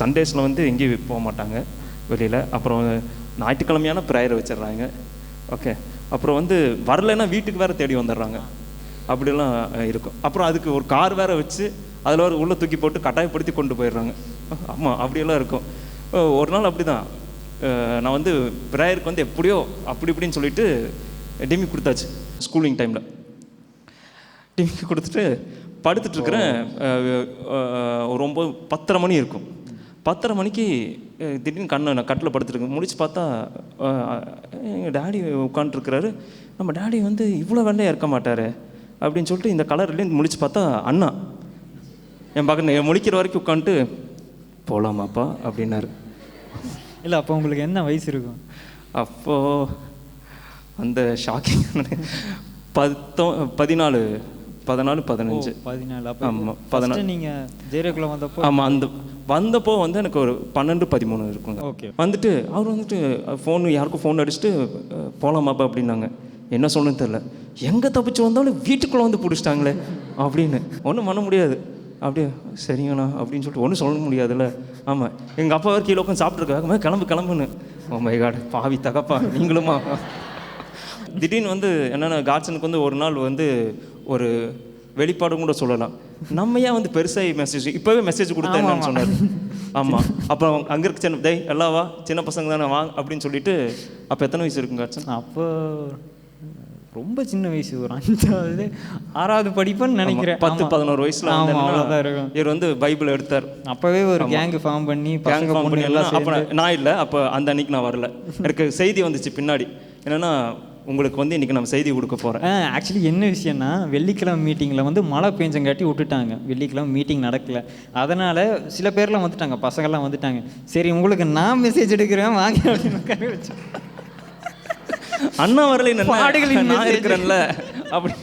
சண்டேஸில் வந்து எங்கேயும் போக மாட்டாங்க வெளியில். அப்புறம் ஞாயிற்றுக்கிழமையான ப்ரேயர் வச்சிடுறாங்க. ஓகே, அப்புறம் வந்து வரலைன்னா வீட்டுக்கு வேறு தேடி வந்துடுறாங்க. அப்படிலாம் இருக்கும். அப்புறம் அதுக்கு ஒரு கார் வேறு வச்சு அதில் ஒரு உள்ளே தூக்கி போட்டு கட்டாயப்படுத்தி கொண்டு போயிடுறாங்க. ஆமாம், அப்படியெல்லாம் இருக்கும். ஒரு நாள் அப்படி தான் நான் வந்து ப்ரேயருக்கு வந்து எப்படியோ அப்படி இப்படின்னு சொல்லிட்டு டிமி கொடுத்தாச்சு. ஸ்கூலிங் டைமில் டிமிக்கு கொடுத்துட்டு படுத்துட்ருக்குறேன். ஒரு 10:30 மணி இருக்கும். 10:30 மணிக்கு திடீர்னு நான் கட்டில் படுத்துருக்கேன். முடிச்சு பார்த்தா எங்கள் டேடி உட்காந்துருக்கிறாரு. நம்ம டேடி வந்து இவ்வளோ வெள்ளையாக இருக்க மாட்டார் அப்படின்னு சொல்லிட்டு இந்த கலர்லேருந்து முடிச்சு பார்த்தா அண்ணா என் பக்கம் முழிக்கிற வரைக்கும் உட்காந்துட்டு போகலாமாப்பா அப்படின்னாரு. இல்லை, அப்போ உங்களுக்கு என்ன வயசு இருக்கும்? அப்போது அந்த ஷாக்கிங் 14 15. ஆமாம், 14. நீங்கள் ஜெயரகுல வந்தப்போ? ஆமாம், அந்த வந்தப்போ வந்து எனக்கு ஒரு 12-13 இருக்குங்க. ஓகே. வந்துட்டு அவர் வந்துட்டு யாருக்கும் ஃபோன் அடிச்சுட்டு போகலாமாப்பா அப்படின்னாங்க. என்ன சொல்லணும்னு தெரில. எங்கே தப்பிச்சு வந்தாலும் வீட்டுக்குள்ளே வந்து பிடிச்சிட்டாங்களே அப்படின்னு. ஒன்றும் பண்ண முடியாது. அப்படியே சரிங்கண்ணா அப்படின்னு சொல்லிட்டு ஒன்றும் சொல்ல முடியாதுல்ல. ஆமாம், எங்கள் அப்பா வேறு கீழே உட்காந்து சாப்பிட்ருக்காங்க. கிளம்புன்னு. ஓ மை காட், பாவி தகப்பா நீங்களுமா. திடீர்னு வந்து என்னென்னா காட்சனுக்கு வந்து ஒரு நாள் வந்து ஒரு வெளிப்பாடும் கூட சொல்லலாம். நம்ம ஏன் வந்து பெருசாக மெசேஜ் இப்போவே மெசேஜ் கொடுத்தா என்னன்னு சொன்னார். ஆமாம், அப்புறம் அங்கே இருக்க எல்லாம் வா, சின்ன பசங்க தானே வா அப்படின்னு சொல்லிட்டு. அப்போ எத்தனை வயசு இருக்குங்க காட்சன்? அப்போ ரொம்ப சின்ன வயசு, ஒரு 5வது 6வது படிப்புன்னு நினைக்கிறேன். 10-11 வயசுல அவ்வளோதான் இருக்கும். இவர் வந்து பைபிள் எடுத்தார். அப்போவே ஒரு கேங் ஃபார்ம் பண்ணி எல்லாம். அப்புறம் நான் இல்லை, அப்போ அந்த அன்னைக்கு நான் வரல. எனக்கு செய்தி வந்துச்சு பின்னாடி. என்னென்னா உங்களுக்கு வந்து இன்றைக்கி நம்ம செய்தி கொடுக்க போகிறேன். ஆக்சுவலி என்ன விஷயம்னா, வெள்ளிக்கிழமை மீட்டிங்கில் வந்து மழை பெஞ்சங்காட்டி விட்டுட்டாங்க. வெள்ளிக்கிழமை மீட்டிங் நடக்கலை. அதனால் சில பேர்லாம் வந்துட்டாங்க, பசங்கள்லாம் வந்துட்டாங்க. சரி, உங்களுக்கு நான் மெசேஜ் எடுக்கிறேன் வாங்க அப்படின்னு உட்கார வச்சு. அண்ணா வரலை, நான் இருக்கிறேன்ல அப்படி.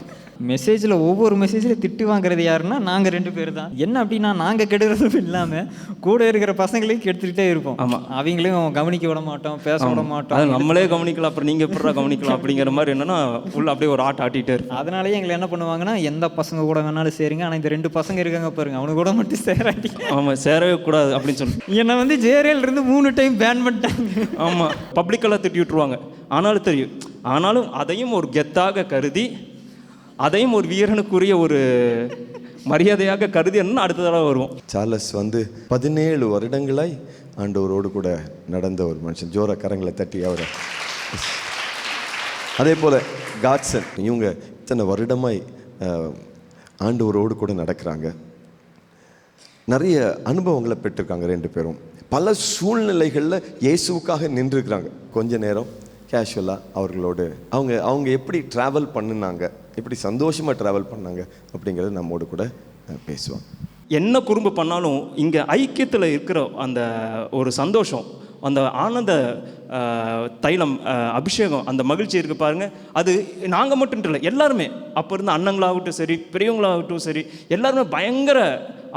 மெசேஜில் ஒவ்வொரு மெசேஜில் திட்டு வாங்குறது யாருன்னா நாங்கள் 2 பேர் தான். என்ன அப்படின்னா, நாங்கள் கெடுறதும் இல்லாமல் கூட இருக்கிற பசங்களையும் கெடுத்துக்கிட்டே இருப்போம். ஆமாம், அவங்களையும் கவனிக்க விட மாட்டோம், பேச விட மாட்டோம். அது நம்மளே கவனிக்கலாம், அப்புறம் நீங்கள் எப்படா கவனிக்கலாம் அப்படிங்கிற மாதிரி என்னன்னா ஃபுல் அப்படியே ஒரு ஆட்டிகிட்டே இருக்கும். அதனாலேயே எங்களை என்ன பண்ணுவாங்கன்னா, எந்த பசங்க கூட வேணாலும் சேருங்க, ஆனால் இந்த 2 பசங்க இருக்காங்க பாருங்க, அவனு கூட மட்டும் சேராட்டி. ஆமாம், சேரவே கூடாது அப்படின்னு சொல்லி என்னை வந்து ஜேரேலிருந்து 3 டைம் பேன் பண்ணிட்டாங்க. ஆமாம், பப்ளிக்கெல்லாம் திட்டி விட்டுருவாங்க. ஆனாலும் தெரியும், ஆனாலும் அதையும் ஒரு கெத்தாக கருதி, அதையும் ஒரு வீரனுக்குரிய ஒரு மரியாதையாக கருதி என்ன அடுத்த தடவை வருவோம். சார்லஸ் வந்து 17 வருடங்களாய் ஆண்டவரோடு கூட நடந்த ஒரு மனுஷன். ஜோர கரங்களை தட்டி அவரை. அதே போல் காட்சன், இவங்க இத்தனை வருடமாய் ஆண்டவரோடு கூட நடக்கிறாங்க. நிறைய அனுபவங்களை பெற்றிருக்காங்க 2 பேரும். பல சூழ்நிலைகளில் இயேசுவுக்காக நின்றுருக்கிறாங்க. கொஞ்ச நேரம் கேஷுவலாக அவர்களோடு அவங்க எப்படி ட்ராவல் பண்ணினாங்க, எப்படி சந்தோஷமாக ட்ராவல் பண்ணாங்க அப்படிங்கிறது நம்மோடு கூட பேசுவாங்க. என்ன குறும்பு பண்ணாலும் இங்கே ஐக்கியத்தில் இருக்கிற அந்த ஒரு சந்தோஷம், அந்த ஆனந்த தைலம் அபிஷேகம், அந்த மகிழ்ச்சி இருக்குது பாருங்கள். அது நாங்கள் மட்டும் இல்லை, எல்லாருமே அப்போ இருந்த அண்ணங்களாகட்டும் சரி, பெரியவங்களாகட்டும் சரி, எல்லாருமே பயங்கர,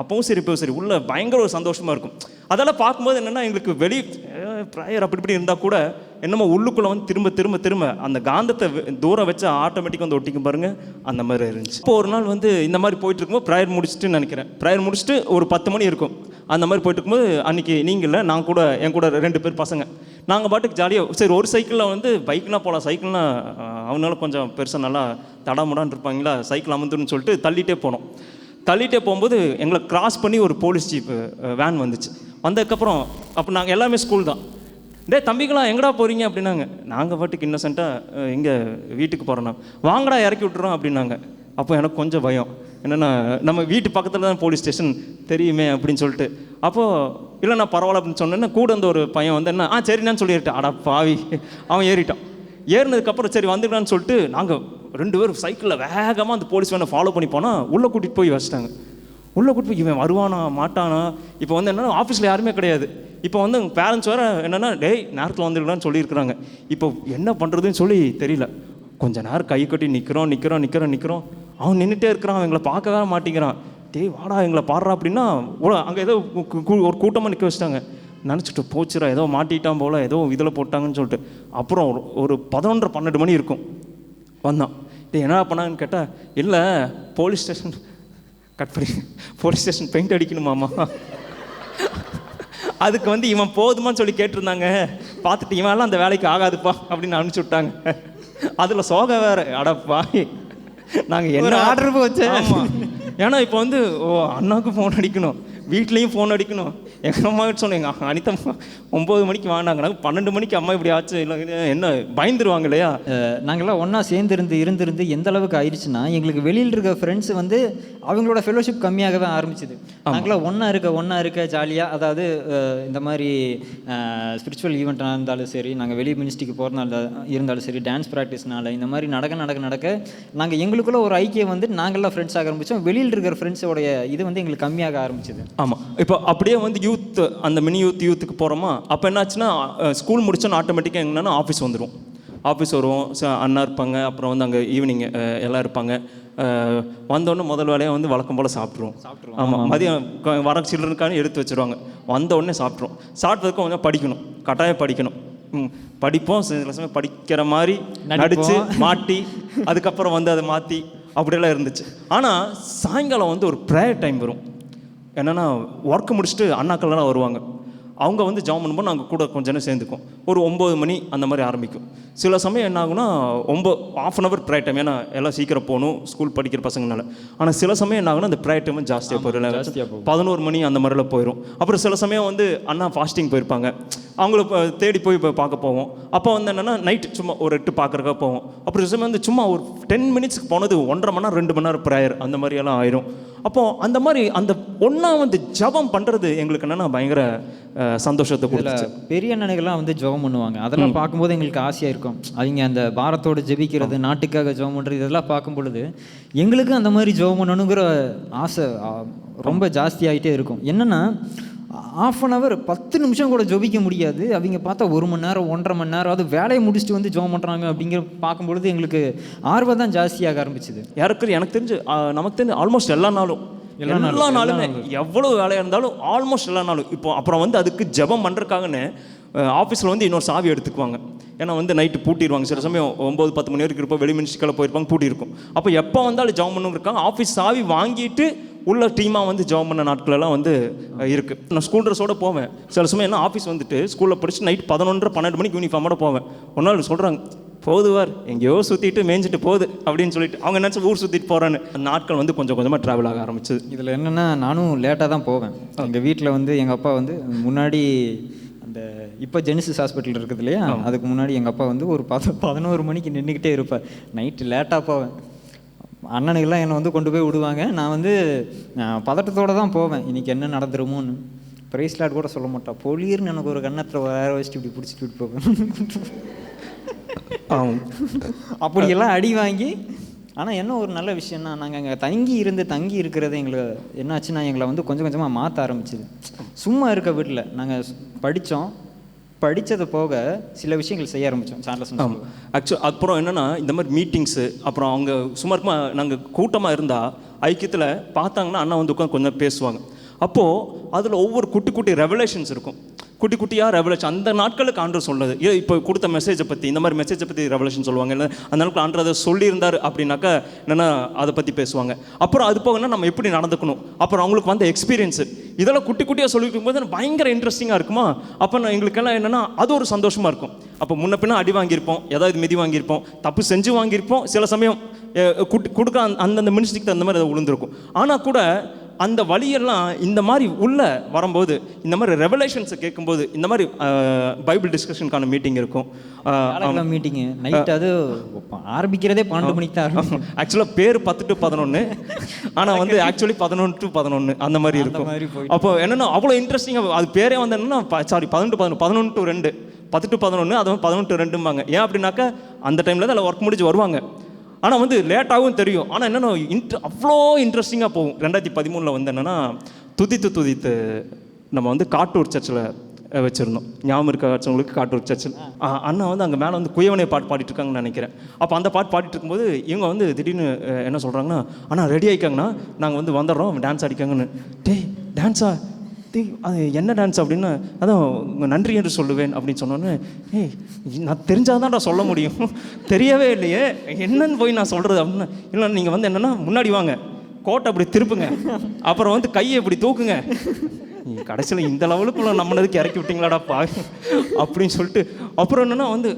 அப்பவும் சரி இப்போவும் சரி, உள்ள பயங்கர ஒரு சந்தோஷமாக இருக்கும். அதெல்லாம் பார்க்கும்போது என்னென்னா, எங்களுக்கு ப்ரேயர் அப்படி இப்படி இருந்தால் கூட என்னமோ உள்ளுக்குள்ளே வந்து திரும்ப அந்த காந்தத்தை தூரம் வச்சு ஆட்டோமேட்டிக்காக வந்து ஒட்டிக்கும் பாருங்கள், அந்த மாதிரி இருந்துச்சு. இப்போ ஒரு நாள் வந்து இந்த மாதிரி போயிட்டு இருக்கும்போது ப்ரேயர் முடிச்சுட்டு நினைக்கிறேன், ப்ரேயர் முடிச்சுட்டு ஒரு 10 மணி இருக்கும். அந்த மாதிரி போயிட்டு இருக்கும்போது அன்றைக்கி நீங்கள் இல்லை, நான் கூட என் கூட 2 பேர் பசங்க, நாங்கள் பாட்டுக்கு ஜாலியாக சரி ஒரு சைக்கிளில் வந்து பைக்னால் போகலாம், சைக்கிள்னால் அவனால கொஞ்சம் பெருசாக நல்லா தடாமுடான்னு இருப்பாங்களா, சைக்கிள் அமர்ந்துன்னு சொல்லிட்டு தள்ளிகிட்டே போனோம். தள்ளிகிட்டே போகும்போது எங்களை கிராஸ் பண்ணி ஒரு போலீஸ் ஜீப் வேன் வந்துச்சு. வந்ததுக்கப்புறம் அப்போ நாங்கள் எல்லாமே ஸ்கூல் தான். தம்பிங்களா எங்கடா போகிறீங்க அப்படின்னாங்க. நாங்கள் பாட்டுக்கு இன்னசென்ட்டாக இங்கே வீட்டுக்கு போகிறோன்னா, வாங்கடா இறக்கி விட்டுறோம் அப்படின்னாங்க. அப்போ எனக்கு கொஞ்சம் பயம், என்னென்னா நம்ம வீட்டு பக்கத்தில் தான் போலீஸ் ஸ்டேஷன் தெரியுமே அப்படின்னு சொல்லிட்டு. அப்போது இல்லை நான் பரவாயில்ல அப்படின்னு சொன்னேன்னா, கூட அந்த ஒரு பையன் வந்து என்ன சரிண்ணான்னு சொல்லிட்டேன். அடா பாவி, அவன் ஏறிட்டான். ஏறினதுக்கப்புறம் சரி வந்துக்கலான்னு சொல்லிட்டு நாங்கள் 2 பேரும் சைக்கிளில் வேகமாக அந்த போலீஸ் வேனை ஃபாலோ பண்ணி போனால் உள்ளே கூட்டிகிட்டு போய் வச்சிட்டாங்க. உள்ளே கூட்டிட்டு போய் இவன் வருவானா மாட்டானா. இப்போ வந்து என்னென்னா ஆஃபீஸில் யாருமே கிடையாது. இப்போ வந்து பேரண்ட்ஸ் வேறு என்னென்னா டேய் நேரத்தில் வந்துருக்கலான்னு சொல்லியிருக்கிறாங்க. இப்போ என்ன பண்ணுறதுன்னு சொல்லி தெரியல. கொஞ்ச நேரம் கை கட்டி நிற்கிறோம். அவன் நின்றுட்டே இருக்கிறான், அவன் எங்களை பார்க்கவே மாட்டேங்கிறான். டேய் வாடா எங்களை பாடுறா அப்படின்னா அங்கே ஏதோ ஒரு கூட்டமாக நிற்க வச்சிட்டாங்க. நினச்சிட்டு போச்சுரா ஏதோ மாட்டிட்டான் போல், ஏதோ இதில் போட்டாங்கன்னு சொல்லிட்டு. அப்புறம் ஒரு 11-12 மணி இருக்கும் வந்தான். டே என்ன பண்ணாங்கன்னு கேட்டால், இல்லை போலீஸ் ஸ்டேஷன் கட் பண்ணி போலீஸ் ஸ்டேஷன் பெயிண்ட் அடிக்கணுமாம்மா அதுக்கு வந்து இவன் போதுமான்னு சொல்லி கேட்டிருந்தாங்க. பார்த்துட்டு இவன்லாம் அந்த வேலைக்கு ஆகாதுப்பா அப்படின்னு அனுப்பிச்சி விட்டாங்க. அதில் சோக வேற, அடப்பா நாங்கள் என்ன ஆர்டர் போச்சு. ஆமாம், ஏன்னா இப்போ வந்து அண்ணாவுக்கு ஃபோன் அடிக்கணும், வீட்லேயும் ஃபோன் அடிக்கணும். எங்கள் அம்மா கிட்ட சொன்னேன், எங்கள் அனிதா 9 மணிக்கு வாங்கினாங்கன்னா 12 மணிக்கு அம்மா இப்படி ஆச்சு, இல்லை என்ன பயந்துருவாங்க இல்லையா. நாங்கள்லாம் ஒன்றா இருந்திருந்து எந்த அளவுக்கு ஆயிடுச்சுன்னா, எங்களுக்கு வெளியில் இருக்க ஃப்ரெண்ட்ஸ் வந்து அவங்களோட ஃபெலோஷிப் கம்மியாகவே ஆரம்பிச்சுது. நாங்களாம் ஒன்றா இருக்க ஜாலியாக, அதாவது இந்த மாதிரி ஸ்பிரிச்சுவல் ஈவெண்ட்டாக இருந்தாலும் சரி, நாங்கள் வெளி மினிஸ்ட்ரிக்கு போகிறனால இருந்தாலும் சரி, டான்ஸ் ப்ராக்டிஸ்னால இந்த மாதிரி நடக்க நாங்கள் எங்களுக்குள்ள ஒரு ஐக்கியம் வந்து நாங்கள்லாம் ஃப்ரெண்ட்ஸ் ஆக ஆரம்பித்தோம். வெளியில் இருக்கிற ஃப்ரெண்ட்ஸோடைய இது வந்து எங்களுக்கு கம்மியாக ஆரம்பிச்சுது. ஆமாம், இப்போ அப்படியே வந்து யூத், அந்த மினி யூத்துக்கு போகிறோமா, அப்போ என்னாச்சுன்னா ஸ்கூல் முடிச்சோன்னா ஆட்டோமேட்டிக்காக என்னென்னா ஆஃபீஸ் வந்துடும். ஆஃபீஸ் வருவோம், அண்ணா இருப்பாங்க, அப்புறம் வந்து அங்கே ஈவினிங் எல்லாம் இருப்பாங்க. வந்தோடனே முதல் வேலையாக வந்து வழக்கம் போல் சாப்பிட்ருவோம். ஆமாம், மதியம் வர சில்லருக்கான எடுத்து வச்சுருவாங்க. வந்தோடனே சாப்பிட்ருவோம். சாப்பிட்டதுக்கு கொஞ்சம் படிக்கணும், கட்டாயம் படிக்கணும். படிப்போம், சில சமயம் படிக்கிற மாதிரி நடித்து மாட்டி அதுக்கப்புறம் வந்து அதை மாற்றி அப்படியெல்லாம் இருந்துச்சு. ஆனால் சாயங்காலம் வந்து ஒரு ப்ரேயர் டைம் வரும். என்னென்னா ஒர்க்கு முடிச்சுட்டு அண்ணாக்கள்லாம் வருவாங்க. அவங்க வந்து ஜாம் பண்ணும்போது நாங்கள் கூட கொஞ்ச நேரம் சேர்ந்துக்கும். ஒரு 9 மணி அந்த மாதிரி ஆரம்பிக்கும். சில சமயம் என்ன ஆகுனா ½ அன் ஹவர் ப்ரேயர் டைம், ஏன்னா எல்லாம் சீக்கிரம் போகணும் ஸ்கூல் படிக்கிற பசங்கனால. ஆனால் சில சமயம் என்ன ஆகுனா அந்த ப்ரேயர் டைம் ஜாஸ்தியாக போயிடும், 11 மணி அந்த மாதிரிலாம் போயிடும். அப்புறம் சில சமயம் வந்து அண்ணா ஃபாஸ்டிங் போயிருப்பாங்க, அவங்கள தேடி போய் பார்க்க போவோம். அப்போ வந்து என்னென்னா நைட்டு சும்மா ஒரு 8 பார்க்குறக்கா போவோம். அப்புறம் சில சமயம் வந்து சும்மா ஒரு 10 மினிட்ஸ்க்கு போனது 1.5 மணி நேரம் 2 மணி நேரம் ப்ரேயர் அந்த மாதிரியெல்லாம் ஆயிரும். அப்போது அந்த மாதிரி அந்த ஒன்றா வந்து ஜபம் பண்ணுறது எங்களுக்கு என்னென்னா பயங்கர சந்தோஷத்தை கொடுத்துச்சு. பெரிய அண்ணனுக்கெல்லாம் வந்து ஜெபம் பண்ணுவாங்க, அதெல்லாம் பார்க்கும்போது எங்களுக்கு ஆசையாக இருக்கும். அவங்க அந்த பாரத்தோடு ஜெபிக்கிறது, நாட்டுக்காக ஜெபம் பண்ணுறது, இதெல்லாம் பார்க்கும் பொழுது எங்களுக்கு அந்த மாதிரி ஜெபம் பண்ணணுங்கிற ஆசை ரொம்ப ஜாஸ்தியாகிட்டே இருக்கும். என்னென்னா ½ அன் ஹவர் 10 நிமிஷம் கூட ஜெபிக்க முடியாது. அவங்க பார்த்தா 1 மணி நேரம் 1.5 மணி நேரம் அது வேலையை முடிச்சுட்டு வந்து ஜெபம் பண்ணுறாங்க. அப்படிங்கிற பார்க்கும்பொழுது எங்களுக்கு ஆர்வம் தான் ஜாஸ்தியாக ஆரம்பிச்சுது. எனக்கு தெரிஞ்சு நமக்கு தெரிஞ்சு ஆல்மோஸ்ட் எல்லா நாளுமே எவ்வளோ வேலையாக இருந்தாலும் ஆல்மோஸ்ட் எல்லா நாளும் இப்போ அப்புறம் வந்து அதுக்கு ஜெபம் பண்ணுறதுக்காகன்னு ஆஃபீஸில் வந்து இன்னொரு சாவி எடுத்துக்குவாங்க. ஏன்னா வந்து நைட்டு பூட்டிடுவாங்க. சில சமயம் 9-10 மணி வரைக்கும் இருப்போம், வெளி மினிஸ்ட்ரிக்கெல்லாம் போயிருப்பாங்க, பூட்டியிருக்கும். அப்போ எப்போ வந்தாலும் ஜெபம் பண்ணணும் இருக்காங்க, ஆஃபீஸ் சாவி வாங்கிட்டு உள்ள டீமாக வந்து ஜெபம் பண்ண நாட்களெல்லாம் வந்து இருக்குது. நான் ஸ்கூல் ட்ரெஸ்ஸோடு போவேன். சில சமயம் என்ன ஆஃபீஸ் வந்துட்டு ஸ்கூலில் படிச்சுட்டு நைட் 11-12 மணிக்கு யூனிஃபார்மோட போவேன். ஒரு நாள் சொல்கிறாங்க, போதுவார் எங்கேயோ சுற்றிட்டு மேய்ஞ்சிட்டு போகுது அப்படின்னு சொல்லிட்டு அவங்க நினச்சி ஊர் சுற்றிட்டு போகிறான்னு. அந்த நாட்கள் வந்து கொஞ்சம் கொஞ்சமாக ட்ராவல் ஆக ஆரம்பிச்சது. இதில் என்னென்னா நானும் லேட்டாக தான் போவேன். எங்கள் வீட்டில் வந்து எங்கள் அப்பா வந்து முன்னாடி அந்த இப்போ ஜெனிசிஸ் ஹாஸ்பிட்டல் இருக்குது இல்லையா, அதுக்கு முன்னாடி எங்கள் அப்பா வந்து ஒரு 11 மணிக்கு நின்றுக்கிட்டே இருப்பேன். நைட்டு லேட்டாக போவேன். அண்ணனுக்கெல்லாம் என்னை வந்து கொண்டு போய் விடுவாங்க. நான் வந்து பதட்டத்தோடு தான் போவேன், இன்றைக்கி என்ன நடந்துருமோன்னு. ப்ரைஸ் லாட் கூட சொல்ல மாட்டா, பொலிர்னு எனக்கு ஒரு கன்னத்தில் வேற வச்சுட்டு இப்படி பிடிச்சிட்டு போவேன். அப்படியெல்லாம் அடி வாங்கி. ஆனால் என்ன ஒரு நல்ல விஷயம்னா, நாங்கள் அங்கே தங்கி இருக்கிறது எங்களுக்கு என்னாச்சுன்னா எங்களை வந்து கொஞ்சம் கொஞ்சமாக மாற்ற ஆரம்பிச்சிது. சும்மா இருக்க வீட்டில் நாங்கள் படித்தது போக சில விஷயங்கள் செய்ய ஆரம்பித்தோம். சார்லஸ் ஆக்சுவலி அப்புறம் என்னென்னா இந்த மாதிரி மீட்டிங்ஸு, அப்புறம் அவங்க சும்மா இருக்குமா நாங்கள் கூட்டமாக இருந்தால் ஐக்கியத்தில் பார்த்தாங்கன்னா அண்ணா வந்து உட்காந்து கொஞ்சம் பேசுவாங்க. அப்போது அதில் ஒவ்வொரு குட்டி குட்டி ரெவலேஷன்ஸ் இருக்கும், குட்டி குட்டியாக ரெவலேஷன். அந்த நாட்களுக்கு ஆண்டவர் சொன்னது, இப்போ கொடுத்த மெசேஜை பற்றி, இந்த மாதிரி மெசேஜை பற்றி ரெவலேஷன் சொல்லுவாங்க. இல்லை அந்த நாட்கள் ஆண்டவர் அதை சொல்லியிருந்தார் அப்படின்னாக்கா என்னென்னா அதை பற்றி பேசுவாங்க. அப்புறம் அது போகனா நம்ம எப்படி நடந்துக்கணும், அப்புறம் அவங்களுக்கு வந்த எக்ஸ்பீரியன்ஸு, இதெல்லாம் குட்டி குட்டியாக சொல்லிக்கும் போது பயங்கர இன்ட்ரெஸ்டிங்காக இருக்குமா. அப்போ எங்களுக்கெல்லாம் என்னென்னா அது ஒரு சந்தோஷமாக இருக்கும். அப்போ முன்ன பின்னா அடி வாங்கியிருப்போம், ஏதாவது மிதி வாங்கியிருப்போம், தப்பு செஞ்சு வாங்கியிருப்போம், சில சமயம் கொடுக்க அந்தந்த மினிஸ்ட்ரிக்கு அந்த மாதிரி அதை விழுந்திருக்கும். ஆனால் கூட அந்த வழியெல்லாம் இந்த மாதிரி உள்ள வரும்போது, இந்த மாதிரி ரெவலேஷன்ஸை கேட்கும்போது, இந்த மாதிரி பைபிள் டிஸ்கஷனுக்கான மீட்டிங் இருக்கும். மீட்டிங்கு நைட் அது ஆரம்பிக்கிறதே 12 மணிக்கு தான் இருக்கும். ஆக்சுவலாக பேர் 10 to 11, ஆனால் வந்து ஆக்சுவலி 11 to 11 அந்த மாதிரி இருக்கும். அப்போ என்னென்னா அவ்வளோ இன்ட்ரெஸ்டிங்காக அது பேரே வந்து என்னென்னா 11 to 2 10 to 11, அதுவும் 11 to 2ம்பாங்க. ஏன் அப்படின்னாக்கா அந்த டைமில் தான் எல்லாம் ஒர்க் முடிஞ்சு வருவாங்க. ஆனால் வந்து லேட்டாகவும் தெரியும். ஆனால் என்னென்னா அவ்வளோ இன்ட்ரெஸ்டிங்காக போகும். 2013 வந்து என்னென்னா துதித்து நம்ம வந்து காட்டூர் சர்ச்சில் வச்சுருந்தோம். ஞாபகம் இருக்கவங்களுக்கு காட்டூர் சர்ச்சில் அண்ணா வந்து அங்கே மேலே வந்து குயவனை பாட்டு பாடிட்டு இருக்காங்கன்னு நினைக்கிறேன். அப்போ அந்த பாட்டு பாடிட்டு இருக்கும்போது இவங்க வந்து திடீர்னு என்ன சொல்கிறாங்கன்னா, அண்ணா ரெடி ஆகிக்காங்கண்ணா, நாங்கள் வந்து வந்துடுறோம், டான்ஸ் ஆடிக்காங்கன்னு. டேய் டான்ஸா, அது என்ன டான்ஸ் அப்படின்னு, அதான் நன்றி என்று சொல்லுவேன் அப்படின்னு சொன்னோன்னே, நான் தெரிஞ்சாதான் நான் சொல்ல முடியும், தெரியவே இல்லையே என்னன்னு போய் நான் சொல்கிறது அப்படின்னு. இல்லை நீங்கள் வந்து என்னென்னா முன்னாடி வாங்க, கோட்டை அப்படி திருப்புங்க, அப்புறம் வந்து கையை இப்படி தூக்குங்க, நீ கடைசியில் இந்த லெவலுக்குள்ள நம்மளதுக்கு இறக்கி விட்டீங்களாடா அப்படின்னு சொல்லிட்டு அப்புறம் என்னென்னா வந்து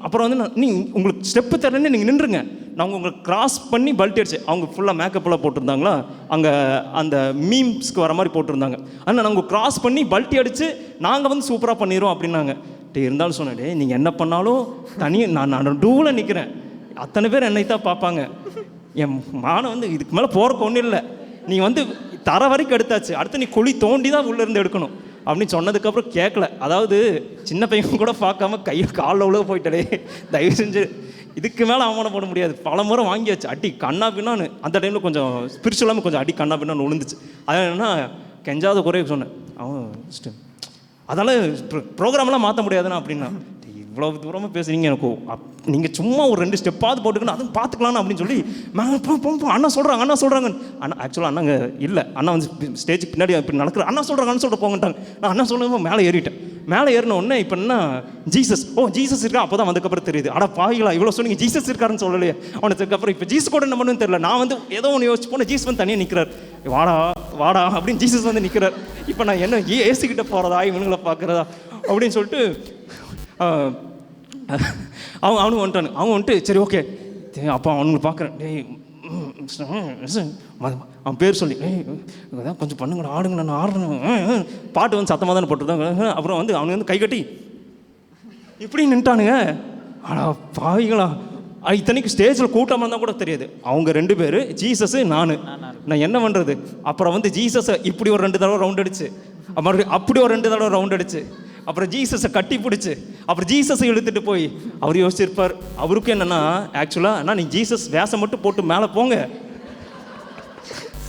அப்புறம் வந்து நீ உங்களுக்கு ஸ்டெப்பு தரேன்னு நீங்கள் நின்றுங்க, நாங்கள் உங்களுக்கு கிராஸ் பண்ணி பல்ட்டி அடிச்சு, அவங்க ஃபுல்லாக மேக்கப்லாம் போட்டிருந்தாங்களா, அங்கே அந்த மீம்ஸ்க்கு வர மாதிரி போட்டிருந்தாங்க. ஆனால் நாங்கள் கிராஸ் பண்ணி பல்ட்டி அடித்து நாங்கள் வந்து சூப்பராக பண்ணிடுவோம் அப்படின்னாங்க. இருந்தாலும் சொன்னேன், நீங்கள் என்ன பண்ணாலும் நான் டூவில் நிற்கிறேன், அத்தனை பேர் என்னை தான் பார்ப்பாங்க, என் மானம் வந்து இதுக்கு மேலே போகிறக்கு ஒன்றும் இல்லை, நீ வந்து தர வரைக்கும் எடுத்தாச்சு, அடுத்து நீ குழி தோண்டி தான் உள்ளேருந்து எடுக்கணும் அப்படின்னு சொன்னதுக்கப்புறம் கேட்கல. அதாவது சின்ன பையன் கூட பார்க்காம கையில் காலில் உள்ள போயிட்டே, தயவு செஞ்சு இதுக்கு மேலே அவமானப்பட முடியாது. பல முறை வாங்கியாச்சு அடி கண்ணா பின்னான்னு. அந்த டைமில் கொஞ்சம் ஸ்பிரிச்சுவலாமல் கொஞ்சம் அடி கண்ணா பின்னான்னு விழுந்துச்சு. அதான் என்னென்னா கெஞ்சாத குறைய சொன்னேன். அவன் அதனால் ப்ரோக்ராம்லாம் மாற்ற முடியாதுண்ணா அப்படின்னா, இவ்வளோ தூரமாக பேசுகிறீங்க, எனக்கு நீங்கள் சும்மா ஒரு 2 ஸ்டெப்பாவது போட்டுக்கணும், அதுவும் பார்த்துக்கலான்னு அப்படின்னு சொல்லி அண்ணா சொல்கிறாங்க. அண்ணா ஆக்சுவலாக அண்ணாங்க இல்லை, அண்ணா வந்து ஸ்டேஜுக்கு பின்னாடி இப்படி நடக்கிற அண்ணா சொல்லிட்டு போங்கட்டாங்க. நான் அண்ணா சொல்லும்போது மேலே ஏறிட்டேன். மேலே ஏறின உடனே இப்போ என்ன ஜீசஸ் இருக்கா, அப்போ தான் வந்ததுக்கப்புறம் தெரியுது, அட பாவிகளா இவ்வளோ சொன்னீங்க ஜீசஸ் இருக்காருன்னு சொல்லலையே. அவனுக்கு இப்போ ஜீசஸ் கூட என்ன பண்ணுன்னு தெரியல. நான் வந்து ஏதோ ஒன்று யோசிச்சு போனேன், ஜீசஸ் வந்து தனியாக நிற்கிறார், வாடா அப்படின்னு ஜீசஸ் வந்து நிற்கிறார். இப்போ நான் என்ன ஏசிக்கிட்ட போகிறதா இவனுங்களை பார்க்குறதா அப்படின்னு சொல்லிட்டு அவனும் வந்துட்டானு. அவங்க வந்துட்டு சரி ஓகே அப்போ அவனுங்களை பார்க்குறேன், அவன் பேர் சொல்லி அதான் கொஞ்சம் பண்ணுங்கண்ணா, ஆடுங்க, நான் ஆடணும், பாட்டு வந்து சத்தமாக தானே போட்டுருந்தாங்க. அப்புறம் வந்து அவனுக்கு வந்து கை கட்டி இப்படி நின்ட்டானுங்க. ஆனால் பாவிங்களா, இத்தனைக்கு ஸ்டேஜில் கூட்டமாக இருந்தால் கூட தெரியாது. அவங்க 2 பேர், ஜீசஸ் நான் என்ன பண்ணுறது. அப்புறம் வந்து ஜீசஸை இப்படி ஒரு 2 தடவை ரவுண்ட் அடிச்சு, மறுபடியும் அப்படி ஒரு 2 தடவை ரவுண்ட் அடிச்சு, அப்புறம் ஜீசஸை கட்டி பிடிச்சி, அப்புறம் ஜீசஸை இழுத்துட்டு போய் அவர் யோசிச்சிருப்பார். அவருக்கு என்னென்னா ஆக்சுவலாக அண்ணா நீ ஜீசஸ் வேஷம் மட்டும் போட்டு மேலே போங்க,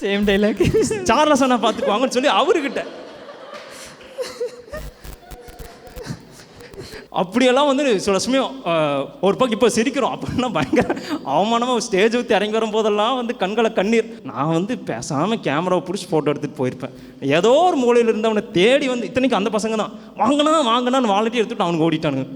சேம் டைலாக் சார்லஸ் அண்ணா பார்த்துக்குவாங்கன்னு சொல்லி அவர்கிட்ட அப்படியெல்லாம் வந்து சில சமயம் ஒரு பக்கம் இப்போ சிரிக்கிறோம், அப்படின்னா பயங்கர அவமானமாக ஸ்டேஜ் ஊற்றி இறங்கி வரும்போதெல்லாம் வந்து கண்களை கண்ணீர். நான் வந்து பேசாமல் கேமராவை பிடிச்சி ஃபோட்டோ எடுத்துகிட்டு போயிருப்பேன். ஏதோ ஒரு மூலையில் இருந்து அவனை தேடி வந்து, இத்தனைக்கு அந்த பசங்க தான் வாங்கினான்னு வாலட்டி எடுத்துகிட்டு அவனுக்கு ஓடிட்டானுங்க.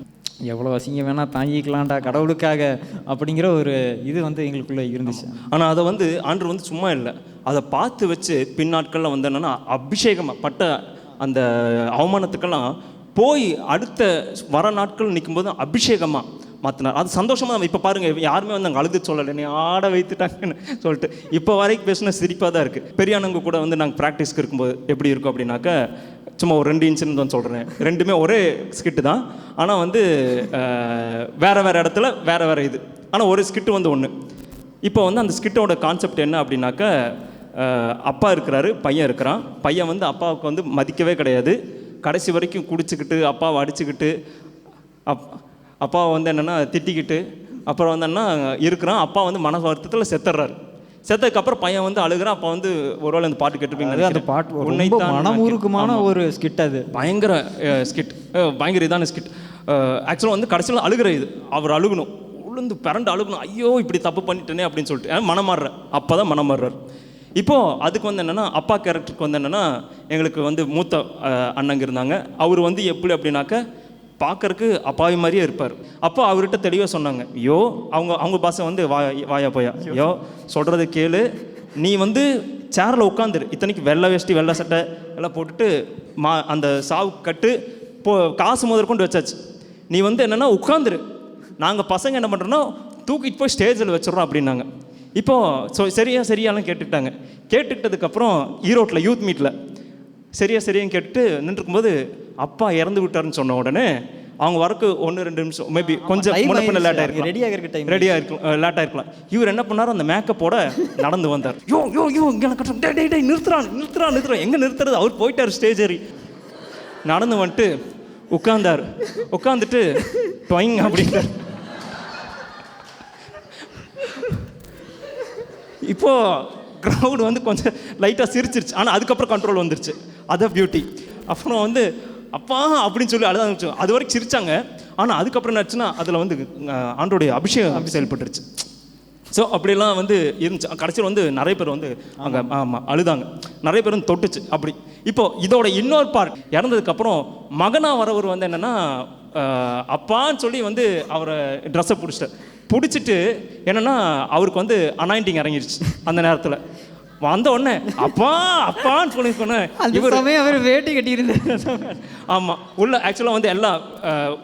எவ்வளோ அசிங்க வேணால் தாங்கிக்கலாம்டா கடவுளுக்காக அப்படிங்கிற ஒரு இது வந்து எங்களுக்குள்ளே இருந்துச்சு. ஆனால் அதை வந்து ஆண்டவர் வந்து சும்மா இல்லை, அதை பார்த்து வச்சு பின்னாட்களில் வந்து என்னென்னா அபிஷேகமாக பட்ட அந்த அவமானத்துக்கெல்லாம் போய் அடுத்த வர நாட்கள் நிற்கும்போது அபிஷேகமாக மாற்றினார். அது சந்தோஷமாக தான். இப்போ பாருங்கள், யாருமே வந்து அங்கே அழுது சொல்லலை, என்னை ஆட வைத்துட்டாங்கன்னு சொல்லிட்டு இப்போ வரைக்கும் பேசின சிரிப்பாக தான் இருக்குது. பெரியானவங்க கூட வந்து நாங்கள் ப்ராக்டிஸ்க்கு இருக்கும்போது எப்படி இருக்கும் அப்படின்னாக்கா, சும்மா ஒரு 2 இன்சிடென்ட் தான் சொல்கிறேன், 2மே ஒரே ஸ்கிட்டு தான், ஆனால் வந்து வேறு இடத்துல வேறு இது, ஆனால் ஒரு ஸ்கிட்டு வந்து ஒன்று. இப்போ வந்து அந்த ஸ்கிட்டோட கான்செப்ட் என்ன அப்படின்னாக்கா, அப்பா இருக்கிறாரு, பையன் இருக்கிறான். பையன் வந்து அப்பாவுக்கு வந்து மதிக்கவே கிடையாது, கடைசி வரைக்கும் குடிச்சிக்கிட்டு அப்பாவை அடிச்சுக்கிட்டு அப்பாவை வந்து என்னென்னா திட்டிக்கிட்டு அப்புறம் வந்து என்ன இருக்கிறான். அப்பா வந்து மன வருத்தத்தில் செத்துடுறாரு. செத்ததுக்கப்புறம் பையன் வந்து அழுகிறான். அப்போ வந்து ஒருவேளை அந்த பாட்டு கேட்டுருப்பீங்க, அந்த பாட்டு உன்னைத்தான் மனமுருக்கமான ஒரு ஸ்கிட், அது பயங்கர ஸ்கிட், பயங்கர இதான ஸ்கிட். ஆக்சுவலாக வந்து கடைசியில் அழுகிற இது, அவர் அழுகணும், உளுந்து பிறண்டு அழுகணும், ஐயோ இப்படி தப்பு பண்ணிட்டேனே அப்படின்னு சொல்லிட்டு மனம் மாறுற, அப்போ தான் மனம் மாறுறார். இப்போது அதுக்கு வந்து என்னென்னா, அப்பா கேரக்டருக்கு வந்து என்னென்னா, எங்களுக்கு வந்து மூத்த அண்ணங்க இருந்தாங்க. அவர் வந்து எப்படி அப்படின்னாக்க பார்க்கறக்கு அப்பாவி மாதிரியே இருப்பார். அப்போ அவர்கிட்ட தெளிவாக சொன்னாங்க, ஐயோ அவங்க பாசை வந்து வாயா போயா, ஐயோ சொல்கிறது கேளு, நீ வந்து சேரில் உட்காந்துரு, இத்தனைக்கு வெள்ளை வேஷ்டி வெள்ளை சட்டை எல்லாம் போட்டுட்டு அந்த சாவு கட்டு காசு முதற்கொண்டு வச்சாச்சு, நீ வந்து என்னென்னா உட்காந்துரு, நாங்கள் பசங்க என்ன பண்ணுறோன்னா தூக்கிட்டு போய் ஸ்டேஜில் வச்சிடறோம் அப்படின்னாங்க. இப்போது சரியாலாம் கேட்டுக்கிட்டதுக்கப்புறம் ஈரோட்டில் யூத் மீட்டில் சரியான்னு கேட்டுட்டு நின்றுருக்கும்போது அப்பா இறந்து விட்டாருன்னு சொன்ன உடனே அவங்க வரக்கு 1-2 நிமிஷம் மேபி கொஞ்சம் முன்னப்பின்ன லேட்டாக இருக்கலாம். இவர் என்ன பண்ணார், அந்த மேக்கப்போட நடந்து வந்தார். யோ இங்கே நிறுத்துறான் எங்கே நிறுத்துறது, அவர் போயிட்டார் ஸ்டேஜ் ஏறி. நடந்து வந்துட்டு உட்காந்துட்டு டொயிங் அப்படின்ட்டார். இப்போது க்ரௌடு வந்து கொஞ்சம் லைட்டாக சிரிச்சிருச்சு, ஆனால் அதுக்கப்புறம் கண்ட்ரோல் வந்துருச்சு, அதான் பியூட்டி. அப்புறம் வந்து அப்பா அப்படின்னு சொல்லி அழுத ஆரம்பிச்சு. அது வரைக்கும் சிரித்தாங்க, ஆனால் அதுக்கப்புறம் என்னாச்சுன்னா அதில் வந்து ஆண்டோடைய அபிஷேகம் செயல்பட்டுருச்சு. ஸோ அப்படிலாம் வந்து இருந்துச்சு. கடைசியில் வந்து நிறைய பேர் வந்து அங்கே அழுதாங்க, நிறைய பேர் வந்து தொட்டுச்சு அப்படி. இப்போது இதோட இன்னொரு பார்ட், இறந்ததுக்கப்புறம் மகனாக வரவர் வந்து என்னென்னா, அப்பான்னு சொல்லி வந்து அவரை ட்ரெஸ்ஸை பிடிச்சிட்டு என்னென்னா அவருக்கு வந்து அனாயிண்டிங் இறங்கிடுச்சு அந்த நேரத்தில். வந்த உடனே அப்பா அப்பான்னு சொல்லி சொன்னேன். அந்த சமயம் அவர் வேட்டி கட்டியிருந்தார். ஆமாம், உள்ள ஆக்சுவலாக வந்து எல்லாம்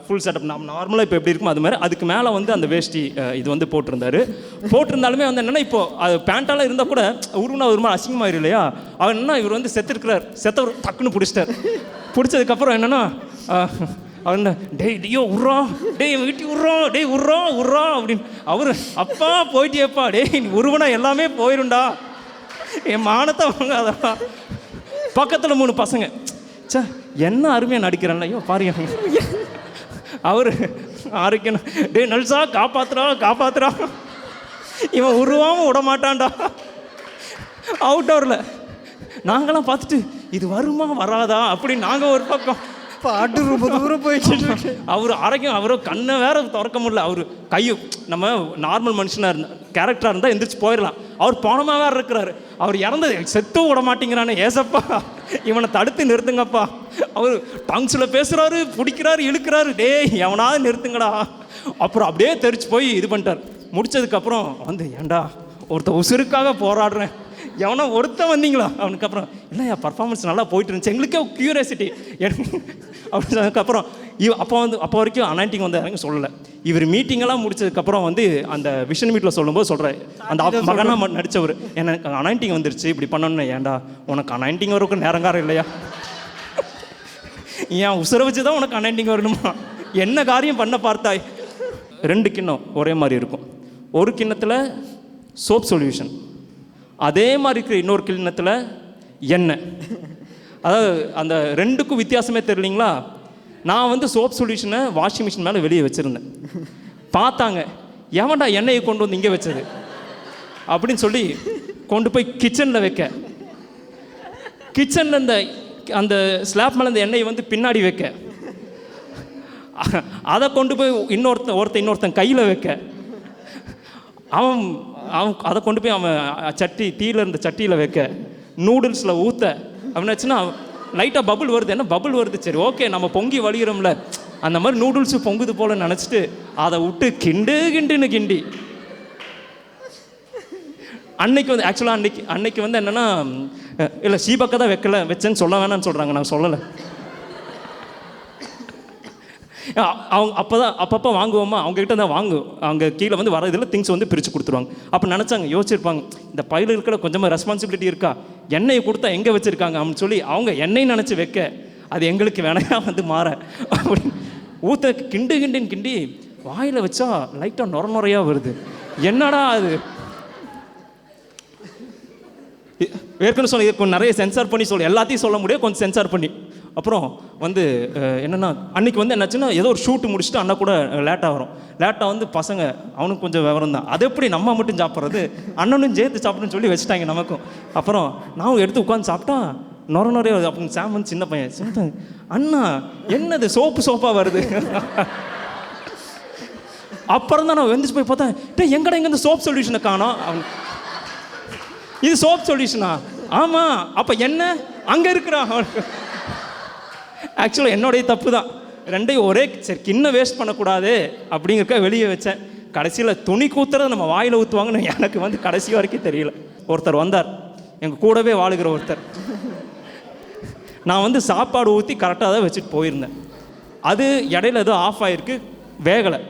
ஃபுல் செட்டப் நம்ம நார்மலாக இப்போ எப்படி இருக்குமோ அது மாதிரி அதுக்கு மேலே வந்து அந்த வேஷ்டி இது வந்து போட்டிருந்தாலுமே வந்து என்னென்னா இப்போ அது பேண்ட்டாலாம் இருந்தால் கூட உருவனா ஒரு மாதிரி அசிங்கமாயிரு இல்லையா. அவர் என்னன்னா இவர் வந்து செத்தவர் டக்குன்னு பிடிச்சிட்டார். பிடிச்சதுக்கப்புறம் என்னென்னா அவன் டேய் டியோ உர்றா, டேய் வீட்டி உர்றா, டேய் உர்றா அப்படின்னு. அவர் அப்பா போயிட்டியப்பா, டேய் நீ உருவனா எல்லாமே போயிருண்டா, என் மானத்தை வாங்காதா. பக்கத்தில் 3 பசங்க, சே என்ன அருமையாக நடிக்கிறேன்ல, ஐயோ பாருங்க. அவர் ஆரோக்கியம், டேய் நல்சா காப்பாத்துறா, இவன் உருவாமல் விட மாட்டான்டா. அவுட்டோரில் நாங்களாம் பார்த்துட்டு இது வருமா வராதா அப்படின்னு நாங்கள் ஒரு பக்கம் பாட்டு ரொம்ப தூரம் போயிட்டு. அவர் ஆரோக்கியம், அவரோ கண்ணை வேற திறக்க முடியல. அவர் கையும் நம்ம நார்மல் மனுஷனாக கேரக்டராக இருந்தால் எந்திரிச்சு போயிடலாம். அவர் பணமாக வேறு இருக்கிறாரு. அவர் இறந்தது செத்து விட மாட்டேங்கிறானே, ஏசப்பா இவனை தடுத்து நிறுத்துங்கப்பா. அவர் டங்ஸில் பேசுகிறாரு, பிடிக்கிறாரு, இழுக்கிறாரு, டேய் எவனாவது நிறுத்துங்கடா. அப்புறம் அப்படியே தெரிச்சு போய் இது பண்ணிட்டார். முடிச்சதுக்கப்புறம் வந்து ஏண்டா ஒருத்தர் உசுருக்காக போராடுறேன், எவனா ஒருத்தன் வந்தீங்களா அவனுக்கு. அப்புறம் இல்லையா பர்ஃபார்மன்ஸ் நல்லா போயிட்டு இருந்துச்சு, எங்களுக்கே க்யூரியாசிட்டி அப்படின்னு. அதுக்கப்புறம் அப்போ வரைக்கும் அனாயிண்டிங் வந்து எனக்கு சொல்லலை. இவர் மீட்டிங்கெல்லாம் முடிச்சதுக்கப்புறம் வந்து அந்த விஷன் மீட்டில் சொல்லும்போது சொல்கிறேன், அந்த மகனாக நடித்தவர் எனக்கு அனாயிண்டிங் வந்துருச்சு இப்படி பண்ணணுன்னு. ஏன்டா உனக்கு அனாயிண்டிங் வரக்கும் நேரங்காரம் இல்லையா, ஏன் உசுரை வச்சு தான் உனக்கு அனாயிண்டிங் வரணுமா, என்ன காரியம் பண்ண பார்த்தாய். 2 கிண்ணம் ஒரே மாதிரி இருக்கும். ஒரு கிண்ணத்தில் சோப் சொல்யூஷன், அதே மாதிரி இருக்கிற இன்னொரு கிண்ணத்தில் எண்ணெய். அதாவது அந்த 2க்கும் வித்தியாசமே தெரியலிங்களா. நான் வந்து சோப் சொல்யூஷனை வாஷிங் மிஷின் மேலே வெளியே வச்சுருந்தேன். பார்த்தாங்க, எவன்டா எண்ணெயை கொண்டு வந்து இங்கே வச்சது அப்படின்னு சொல்லி கொண்டு போய் கிச்சனில் வைக்க, கிச்சனில் அந்த ஸ்லாப் மேலே அந்த எண்ணெயை வந்து பின்னாடி வைக்க, அதை கொண்டு போய் இன்னொருத்தன் கையில் வைக்க, அவன் அதை கொண்டு போய் அவன் தீயில் இருந்த சட்டியில் வைக்க, நூடுல்ஸில் ஊற்ற. அப்படின்னாச்சுன்னா லைட்டாக பபுள் வருது, என்ன பபுள் வருது, சரி ஓகே நம்ம பொங்கி வழிகிறோம்ல, அந்த மாதிரி நூடுல்ஸு பொங்குது போல் நினச்சிட்டு அதை விட்டு கிண்டு அன்னைக்கு வந்து ஆக்சுவலாக அன்னைக்கு வந்து என்னென்னா இல்லை ஷீபாக்கா தான் வச்சேன்னு சொல்ல வேணான்னு சொல்கிறாங்க, நான் சொல்லலை. அவங்க அப்பப்போ வாங்குவோமா, அவங்ககிட்ட தான் அவங்க கீழே வந்து வர இதில் திங்ஸ் வந்து பிரித்து கொடுத்துருவாங்க. அப்போ நினச்சாங்க, யோசிச்சிருப்பாங்க, இந்த பையில் இருக்கிற கொஞ்சமாக ரெஸ்பான்சிபிலிட்டி இருக்கா, எண்ணெயை கொடுத்தா எங்கே வச்சுருக்காங்க அப்படின்னு சொல்லி அவங்க எண்ணெய் நினச்சி வைக்க, அது எங்களுக்கு வேணையாக வந்து மாற அப்படின்னு ஊற்ற கிண்டி வாயில் வச்சா லைட்டாக நுரையாக வருது. என்னடா அது ஏற்கனவே சொல்ல கொஞ்சம் நிறைய சென்சார் பண்ணி எல்லாத்தையும் சொல்ல முடியாது, கொஞ்சம் சென்சார் பண்ணி. அப்புறம் வந்து என்னென்னா அன்றைக்கி வந்து என்னாச்சுன்னா ஏதோ ஒரு ஷூட்டு முடிச்சுட்டு அண்ணா கூட லேட்டாக வந்து பசங்க அவனுக்கு கொஞ்சம் விவரம் தான், அது எப்படி நம்ம மட்டும் சாப்பிட்றது, அண்ணனும் சேர்த்து சாப்பிட்றன்னு சொல்லி வச்சுட்டாங்க நமக்கும். அப்புறம் நான் எடுத்து உட்காந்து சாப்பிட்டா நுரைய வருது. அப்படின்னு சாம் வந்து சின்ன பையன் சொல்லிட்டாங்க, அண்ணா என்னது சோப்பாக வருது. அப்புறம் தான் நான் வெந்துச்சு போய் பார்த்தேன், எங்கடா இங்கே இந்த சோப் சொல்யூஷனை காணோம். இது சோப் சொல்யூஷனா? ஆமாம். அப்போ என்ன அங்கே இருக்கிறான். ஆக்சுவலாக என்னுடைய தப்பு தான், 2ஐயும் ஒரே சரி கிண்ணம் வேஸ்ட் பண்ணக்கூடாது அப்படிங்கிறக்க வெளியே வச்சேன். கடைசியில் துணி கூத்துறது நம்ம வாயில் ஊற்றுவாங்கன்னு எனக்கு வந்து கடைசி வரைக்கும் தெரியல. ஒருத்தர் வந்தார், எங்கள் கூடவே வாழுகிற ஒருத்தர். நான் வந்து சாப்பாடு ஊற்றி கரெக்டாக தான் வச்சுட்டு போயிருந்தேன். அது இடையில ஏதோ ஆஃப் ஆகிருக்கு, வேகலை.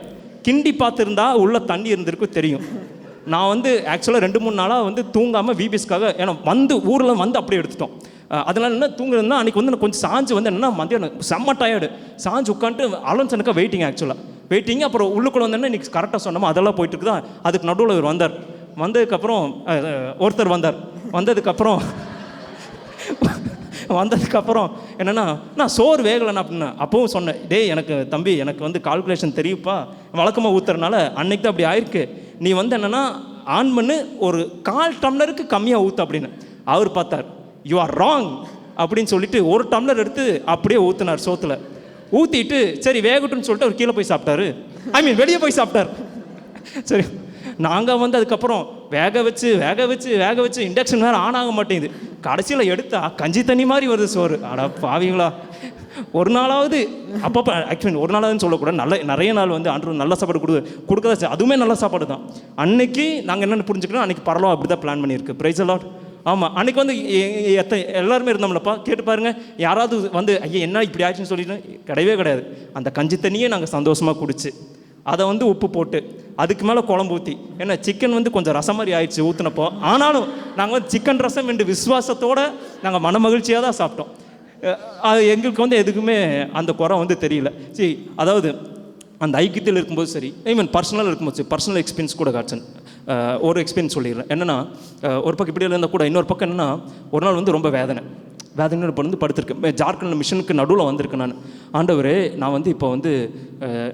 கிண்டி பார்த்துருந்தா உள்ள தண்ணி இருந்திருக்கு தெரியும். நான் வந்து ஆக்சுவலாக 2-3 நாளாக வந்து தூங்காமல் விபிஎஸ்க்காக, ஏன்னா வந்து ஊரில் வந்து அப்படியே எடுத்துட்டோம். அதனால் என்ன தூங்குறதுனா அன்றைக்கி வந்து கொஞ்சம் சாஞ்சு வந்து என்னென்னா மதியானம் செம்ம டயர்டு சாஞ்சு உட்காந்துட்டு அலன்சனுக்காக வெயிட்டிங். அப்புறம் உள்ளுக்குள்ளே வந்தோன்னா இன்றைக்கி கரெக்டாக சொன்னோமோ அதெல்லாம் போயிட்டு இருக்குதா. அதுக்கு நடுவில் இவர் வந்ததுக்கப்புறம் ஒருத்தர் வந்ததுக்கப்புறம் என்னென்னா நான் சோறு வேகலைண்ணா அப்படின்னா. அப்பவும் சொன்னேன், டேய் எனக்கு தம்பி எனக்கு வந்து கால்குலேஷன் தெரியுப்பா, வழக்கமாக ஊற்றுறதுனால அன்னைக்கு தான் அப்படி ஆயிருக்கு, நீ வந்து என்னென்னா ஆன் பண்ணு, ஒரு 1/4 டம்ளருக்கு கம்மியாக ஊற்று அப்படின்னு. அவர் பார்த்தார், யூ ஆர் ராங் அப்படின்னு சொல்லிட்டு 1 டம்ளர் எடுத்து அப்படியே ஊற்றினார் சோத்தில். ஊற்றிட்டு சரி வேகட்டும்னு சொல்லிட்டு அவர் கீழே போய் சாப்பிட்டாரு, வெளியே போய் சாப்பிட்டார். சரி நாங்கள் வந்து அதுக்கப்புறம் வேக வச்சு இண்டக்ஷன் வேறு ஆன் ஆக மாட்டேங்குது. கடைசியில் எடுத்தா கஞ்சி தண்ணி மாதிரி வருது சோறு. அடா பாவீங்களா, ஒரு நாளாவது அப்பப்போ ஆக்சுவலி ஒரு நாளாவதுன்னு சொல்லக்கூடாது, நிறைய நாள் வந்து ஆண்டு நல்ல சாப்பாடு கொடுக்கதான், அதுவுமே நல்ல சாப்பாடு தான். அன்னைக்கு நாங்கள் என்னென்னு புரிஞ்சுக்கணும், அன்றைக்கி பரவாயில்ல அப்படி தான் பிளான் பண்ணியிருக்கு. Prize allot. ஆமாம், அன்றைக்கி வந்து எல்லாருமே இருந்தோம்லப்பா, கேட்டு பாருங்க, யாராவது வந்து ஐயா என்ன இப்படி ஆச்சுன்னு சொல்லிட்டு கிடையவே கிடையாது. அந்த கஞ்சி தண்ணியே நாங்கள் சந்தோஷமாக குடிச்சு அதை வந்து உப்பு போட்டு அதுக்கு மேலே குழம்பு ஊற்றி, ஏன்னா சிக்கன் வந்து கொஞ்சம் ரசம் மாதிரி ஆயிடுச்சு ஊற்றினப்போ, ஆனாலும் நாங்கள் வந்து சிக்கன் ரசம் என்று விசுவாசத்தோடு நாங்கள் மன மகிழ்ச்சியாக தான் சாப்பிட்டோம். அது எங்களுக்கு வந்து எதுக்குமே அந்த குறை வந்து தெரியல. சரி, அதாவது அந்த ஐக்கியத்தில் இருக்கும்போது சரி, ஈவன் பர்சனல் இருக்கும்போது சரி, பர்சனல் எக்ஸ்பீரியன்ஸ் கூட காட்சன் ஒரு எக்ஸ்பீரியன்ஸ் சொல்லிடுறேன். என்னென்னா, ஒரு பக்கம் இப்படி இருந்தால் கூட இன்னொரு பக்கம் என்னென்னா, ஒரு நாள் வந்து ரொம்ப வேதனை இப்போ வந்து படுத்திருக்கேன். ஜார்க்கண்ட் மிஷனுக்கு நடுவில் வந்திருக்கேன் நான். ஆண்டவரே, நான் வந்து இப்போ வந்து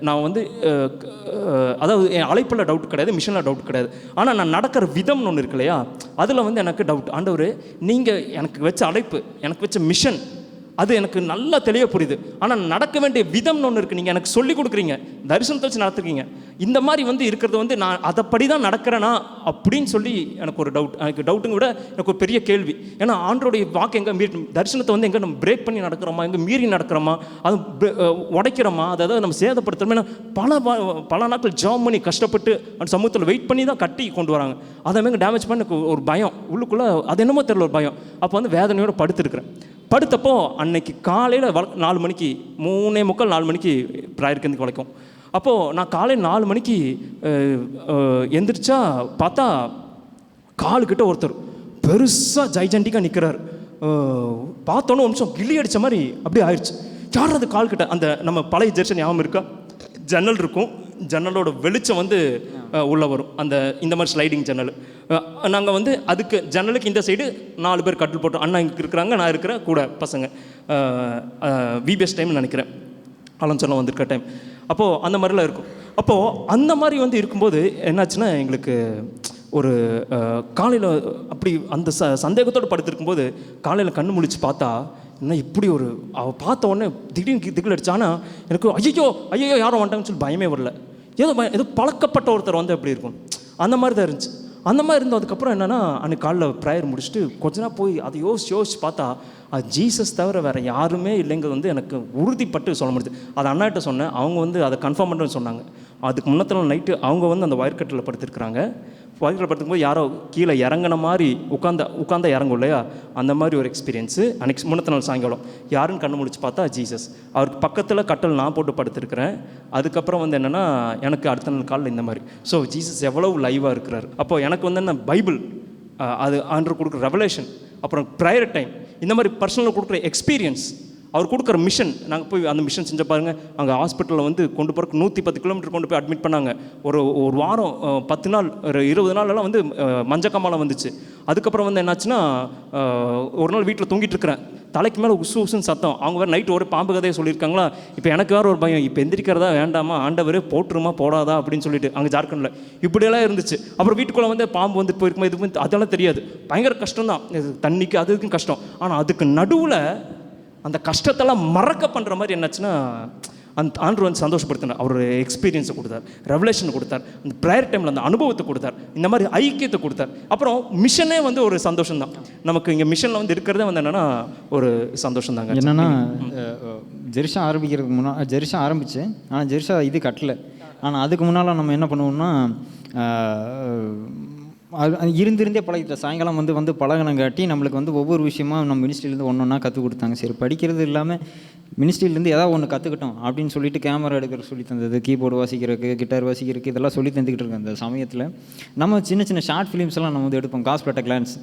நான் வந்து அதாவது என் அழைப்பில் டவுட் கிடையாது, மிஷனில் டவுட் கிடையாது, ஆனால் நான் நடக்கிற விதம்னு ஒன்று இருக்கு இல்லையா, அதில் வந்து எனக்கு டவுட். ஆண்டவரே, நீங்கள் எனக்கு வச்ச அழைப்பு, எனக்கு வச்ச மிஷன், அது எனக்கு நல்லா தெளிவாக புரியுது. ஆனால் நடக்க வேண்டிய விதம்னு ஒன்று இருக்குது, நீங்கள் எனக்கு சொல்லிக் கொடுக்குறீங்க, தரிசனத்தை வச்சு நடத்துறீங்க. இந்த மாதிரி வந்து இருக்கிறது வந்து நான் அதைப்படி தான் நடக்கிறேனா அப்படின்னு சொல்லி எனக்கு ஒரு டவுட். எனக்கு டவுட்டுங்க விட எனக்கு ஒரு பெரிய கேள்வி. ஏன்னா ஆண்டோடைய வாக்கு எங்கே மீறி, தரிசனத்தை வந்து எங்கே நம்ம பிரேக் பண்ணி நடக்கிறோமா, எங்கே மீறி நடக்கிறோமா, அது உடைக்கிறோமா, அதாவது நம்ம சேதப்படுத்துகிறோம். ஏன்னா பல நாட்கள் ஜாப் பண்ணி கஷ்டப்பட்டு அந்த சமூகத்தில் வெயிட் பண்ணி தான் கட்டி கொண்டு வராங்க. அதை மாதிரி டேமேஜ் பண்ண எனக்கு ஒரு பயம் உள்ளுக்குள்ளே, அது என்னமோ தெரியல, ஒரு பயம். அப்போ வந்து வேதனையோடு படுத்துருக்கிறேன். படுத்தப்போ அன்னைக்கு காலையில் 4 மணிக்கு 3:45 4 மணிக்கு ப்ரேயருக்கு வந்து குலைக்கும். அப்போது நான் காலையில் 4 மணிக்கு எந்திரிச்சா பார்த்தா காலுக்கிட்ட ஒருத்தர் பெருசாக ஜைஜண்டிக்காக நிற்கிறார். பார்த்தோன்னே ஒரு நிமிஷம் கிள்ளி அடித்த மாதிரி அப்படியே ஆயிடுச்சு. யார் அது கால்கிட்ட? அந்த நம்ம பழைய ஜெர்சன் ஞாபகம் இருக்கா? ஜன்னல் இருக்கும், ஜன்னலோட வெளிச்சம் வந்து உள்ளே வரும், அந்த இந்த மாதிரி ஸ்லைடிங் ஜன்னல். நாங்கள் வந்து அதுக்கு ஜன்னலுக்கு இந்த சைடு 4 பேர் கட்டில் போட்டோம். அண்ணா இங்கே இருக்கிறாங்க, நான் இருக்கிற கூட பசங்க. விபிஎஸ் டைம்னு நினைக்கிறேன், அலன்செல்லாம் வந்திருக்க டைம். அப்போது அந்த மாதிரிலாம் இருக்கும். அப்போது அந்த மாதிரி வந்து இருக்கும்போது என்னாச்சுன்னா, எங்களுக்கு ஒரு காலையில் அப்படி அந்த சந்தேகத்தோடு படுத்திருக்கும்போது காலையில் கண்ணு முழிச்சு பார்த்தா, என்ன இப்படி ஒரு அவள் பார்த்த உடனே திடீர்னு திகில் அடிச்சானா, எனக்கு ஐயோ யாரும் வந்துட்டாங்கன்னு சொல்லி பயமே வரல. ஏதோ பழக்கப்பட்ட ஒருத்தர் வந்து எப்படி இருக்கும், அந்த மாதிரி தான் இருந்துச்சு. அந்த மாதிரி இருந்ததுக்கப்புறம் என்னென்னா, அன்றைக்கி காலைல ப்ரேயர் முடிச்சுட்டு கொஞ்ச நாள் போய் அதை யோசிச்சு பார்த்தா, அது ஜீசஸ் தவிர வேறு யாருமே இல்லைங்கிறது வந்து எனக்கு உறுதிப்பட்டு சொல்ல முடியுது. அதை அண்ணாட்ட சொன்னேன், அவங்க வந்து அதை கன்ஃபார்ம் பண்ணுறேன்னு சொன்னாங்க. அதுக்கு முன்னத்தில் நைட்டு அவங்க வந்து அந்த வயர்கட்டில் படுத்திருக்கிறாங்க. வயர்கட்டில் படுத்துக்கும்போது யாரோ கீழே இறங்கின மாதிரி உட்காந்தா இறங்கும் இல்லையா, அந்த மாதிரி ஒரு எக்ஸ்பீரியன்ஸு. அன்றைக்கி முன்னத்த நாள் சாயங்காலம் யாருன்னு கண்ணு முடிச்சு பார்த்தா ஜீசஸ். அவருக்கு பக்கத்தில் கட்டல் நான் போட்டு படுத்திருக்கிறேன். அதுக்கப்புறம் வந்து என்னென்னா, எனக்கு அடுத்த நாள் காலில் இந்த மாதிரி. ஸோ ஜீசஸ் எவ்வளவு லைவாக இருக்கிறார். அப்போது எனக்கு வந்து என்ன, பைபிள், அது ஆண்டவர் கொடுக்குற ரெவலேஷன், அப்புறம் ப்ரேயர் டைம், இந்த மாதிரி பர்சனலாக கொடுக்குற எக்ஸ்பீரியன்ஸ், அவர் கொடுக்குற மிஷன். நாங்கள் போய் அந்த மிஷன் செஞ்ச பாருங்கள். அங்கே ஹாஸ்பிட்டலில் வந்து கொண்டு போகிறக்கு 110 கிலோமீட்டர் கொண்டு போய் அட்மிட் பண்ணாங்க. ஒரு வாரம் 10 நாள் ஒரு 20 நாளெல்லாம் வந்து மஞ்சக்காமலாம் வந்துச்சு. அதுக்கப்புறம் வந்து என்னாச்சுன்னா, ஒரு நாள் வீட்டில் தூங்கிட்டு இருக்கிறேன், தலைக்கு மேலே உசுன்னு சத்தம். அவங்க வேறு நைட்டு ஒரு பாம்பு கதையை சொல்லியிருக்காங்களா. இப்போ எனக்கு வேறு ஒரு பயம், இப்போ எந்திரிக்கிறதா வேண்டாமா, ஆண்டவர் போட்டுருமா போடாதா அப்படின்னு சொல்லிட்டு அங்கே ஜார்க்கண்டில் இப்படியெல்லாம் இருந்துச்சு. அப்புறம் வீட்டுக்குள்ளே வந்து பாம்பு வந்து போயிருக்குமா, இது அதெல்லாம் தெரியாது. பயங்கர கஷ்டம் தான், தண்ணிக்கு அதுக்கும் கஷ்டம். ஆனால் அதுக்கு நடுவில் அந்த கஷ்டத்தெல்லாம் மறக்க பண்ணுற மாதிரி என்னாச்சுன்னா, அந்த ஆண்டவர் வந்து சந்தோஷப்படுத்தினார். அவர் எக்ஸ்பீரியன்ஸை கொடுத்தார், ரெவலேஷன் கொடுத்தார், அந்த ப்ரேயர் டைமில் அந்த அனுபவத்தை கொடுத்தார், இந்த மாதிரி ஐக்கியத்தை கொடுத்தார். அப்புறம் மிஷனே வந்து ஒரு சந்தோஷம் தான் நமக்கு. இங்கே மிஷனில் வந்து இருக்கிறதே வந்து என்னென்னா ஒரு சந்தோஷம் தாங்க. என்னென்னா, ஜெருசா ஆரம்பிக்கிறதுக்கு முன்னாடி ஜெருசா ஆரம்பிச்சு, ஆனால் ஜெருசா இது கட்டலை. ஆனால் அதுக்கு முன்னால் நம்ம என்ன பண்ணுவோம்னா, இருந்தே பழகிட்ட சாயங்காலம் வந்து பழகினங்காட்டி நம்மளுக்கு வந்து ஒவ்வொரு விஷயமா நம்ம மினிஸ்ட்ரியிலேருந்து ஒன்று ஒன்றா கற்றுக் கொடுத்தாங்க. சரி, படிக்கிறது இல்லாமல் மினிஸ்ட்ரியிலேருந்து ஏதாவது ஒன்று கற்றுக்கிட்டோம் அப்படின்னு சொல்லிட்டு கேமரா எடுக்கிற சொல்லி தந்தது, கீபோர்டு வாசிக்கிறதுக்கு, கிட்டார் வாசிக்கிறதுக்கு, இதெல்லாம் சொல்லி தந்துக்கிட்டு இருக்கேன். அந்த சமயத்தில் நம்ம சின்ன ஷார்ட் ஃபிலிம்ஸ் எல்லாம் நம்ம வந்து எடுப்போம், காஸ்பிள் அட் கிளான்ஸ்.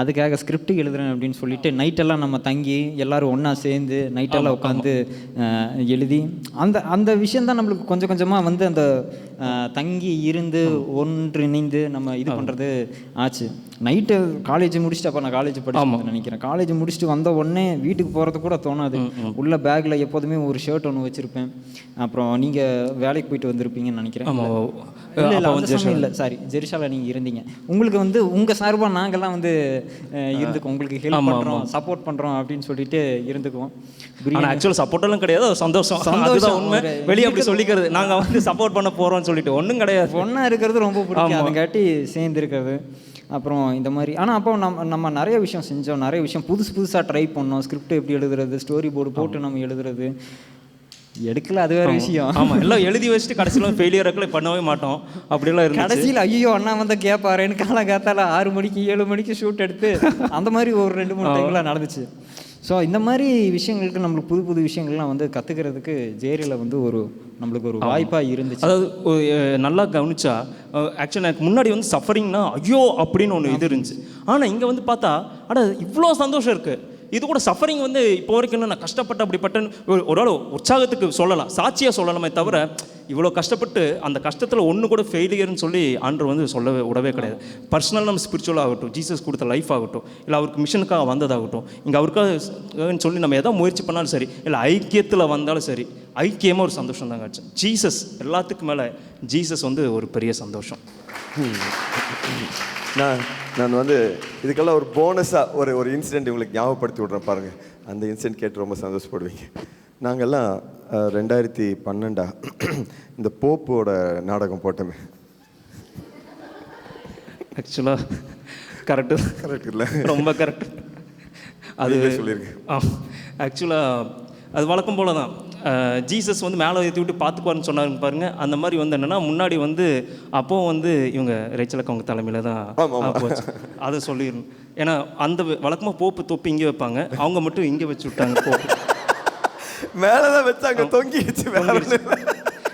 அதுக்காக ஸ்கிரிப்ட் எழுதுறேன் அப்படின்னு சொல்லிட்டு நைட்டெல்லாம் நம்ம தங்கி எல்லோரும் ஒன்றா சேர்ந்து நைட்டெல்லாம் உட்காந்து எழுதி அந்த விஷயந்தான் நம்மளுக்கு கொஞ்சம் கொஞ்சமாக வந்து அந்த தங்கி இருந்து ஒன்றிணைந்து நம்ம இது பண்ணுறது ஆச்சு. நைட்டு காலேஜ் முடிச்சுட்டு, அப்போ நான் காலேஜ் படிச்சு நினைக்கிறேன், காலேஜ் முடிச்சுட்டு வந்த உடனே வீட்டுக்கு போகிறது கூட தோணாது. உள்ள பேக்கில் எப்போதுமே ஒரு ஷர்ட் ஒன்று வச்சுருப்பேன். அப்புறம் நீங்கள் வேலைக்கு போயிட்டு வந்திருப்பீங்கன்னு நினைக்கிறேன். இல்லை சாரி, ஜெருசாவில் நீங்கள் இருந்தீங்க. உங்களுக்கு வந்து உங்கள் சார்பாக நாங்கள்லாம் வந்து இருந்துக்குவோம், உங்களுக்கு ஹெல்ப் பண்ணுறோம், சப்போர்ட் பண்ணுறோம் அப்படின்னு சொல்லிட்டு இருந்துக்குவோம். ஆக்சுவலாக சப்போர்ட்டெல்லாம் கிடையாது, சந்தோஷம் உண்மை. வெளியே அப்படி சொல்லிக்கிறது, நாங்கள் வந்து சப்போர்ட் பண்ண போகிறோம்னு சொல்லிட்டு ஒன்றும் கிடையாது. ஒன்றா இருக்கிறது ரொம்ப பிடிக்கும், அதுங்காட்டி சேர்ந்து இருக்கிறது. அப்புறம் இந்த மாதிரி. ஆனால் அப்போ நம்ம நிறைய விஷயம் செஞ்சோம், நிறைய விஷயம் புதுசாக ட்ரை பண்ணோம். ஸ்கிரிப்ட் எப்படி எழுதுறது, ஸ்டோரி போர்டு போட்டு நம்ம எழுதுறது, எடுக்கல, அது வேற விஷயம். ஆமாம், எல்லாம் எழுதி வச்சுட்டு கடைசியில் ஃபெயிலியராக்களை பண்ணவே மாட்டோம், அப்படிலாம் இருந்துச்சு. கடைசியில் ஐயோ அண்ணா வந்து கேட்பாருன்னு காலங்காத்தால 6 மணிக்கு 7 மணிக்கு ஷூட் எடுத்து அந்த மாதிரி ஒரு 2-3 டைம்லாம் நடந்துச்சு. ஸோ இந்த மாதிரி விஷயங்களுக்கு நம்மளுக்கு புது புது விஷயங்கள்லாம் வந்து கற்றுக்கிறதுக்கு ஜேரியில் வந்து நம்மளுக்கு ஒரு வாய்ப்பாக இருந்துச்சு. அதாவது நல்லா கவனிச்சா ஆக்சுவலாக எனக்கு முன்னாடி வந்து சஃபரிங்னா ஐயோ அப்படின்னு ஒன்று இது இருந்துச்சு. ஆனால் இங்கே வந்து பார்த்தா இவ்வளோ சந்தோஷம் இருக்குது. இது கூட சஃபரிங் வந்து இப்போ வரைக்கும் நான் கஷ்டப்பட்டு அப்படிப்பட்டேன்னு ஒரு ஆள் உற்சாகத்துக்கு சொல்லலாம், சாட்சியாக சொல்லலாமே தவிர இவ்வளோ கஷ்டப்பட்டு அந்த கஷ்டத்தில் ஒன்று கூட ஃபெயிலியர்னு சொல்லி ஆண்டவர் வந்து சொல்லவே விடவே கிடையாது. பர்சனல் நம்ம ஸ்பிரிச்சுவல் ஆகட்டும், ஜீசஸ் கொடுத்த லைஃப் ஆகட்டும், இல்லை அவருக்கு மிஷனுக்காக வந்ததாகட்டும், இங்கே அவருக்காக சொல்லி நம்ம எதாவது முயற்சி பண்ணாலும் சரி, இல்லை ஐக்கியத்தில் வந்தாலும் சரி, ஐக்கியமாக ஒரு சந்தோஷம் தாங்க ஆச்சு. ஜீசஸ் எல்லாத்துக்கும் மேலே ஜீசஸ் வந்து ஒரு பெரிய சந்தோஷம். நான் வந்து இதுக்கெல்லாம் ஒரு போனஸாக ஒரு இன்சிடெண்ட் உங்களுக்கு ஞாபகப்படுத்தி விட்றேன் பாருங்கள். அந்த இன்சிடெண்ட் கேட்டு ரொம்ப சந்தோஷப்படுவீங்க. நாங்கள்லாம் 2012 இந்த போப்போட நாடகம் போட்டோமே. ஆக்சுவலாக கரெக்ட் இல்லை, ரொம்ப கரெக்ட். அது சொல்லியிருக்கு. ஆக்சுவலாக அது வழக்கம் போல தான். ஜீசஸ் வந்து மேலே ஏற்றி விட்டு பார்த்துக்குவாருன்னு சொன்னாருங்க பாருங்கள். அந்த மாதிரி வந்து என்னென்னா முன்னாடி வந்து அப்போது வந்து இவங்க ரேச்சலுக்கு அவங்க தலைமையில் தான் போச்சு. அதை சொல்லிடணும். ஏன்னா அந்த வழக்கமாக போப்பு தொப்பி இங்கே வைப்பாங்க, அவங்க மட்டும் இங்கே வச்சு விட்டாங்க. போப்பு மேலே தான் வச்சாங்க, தொங்கிடுச்சு.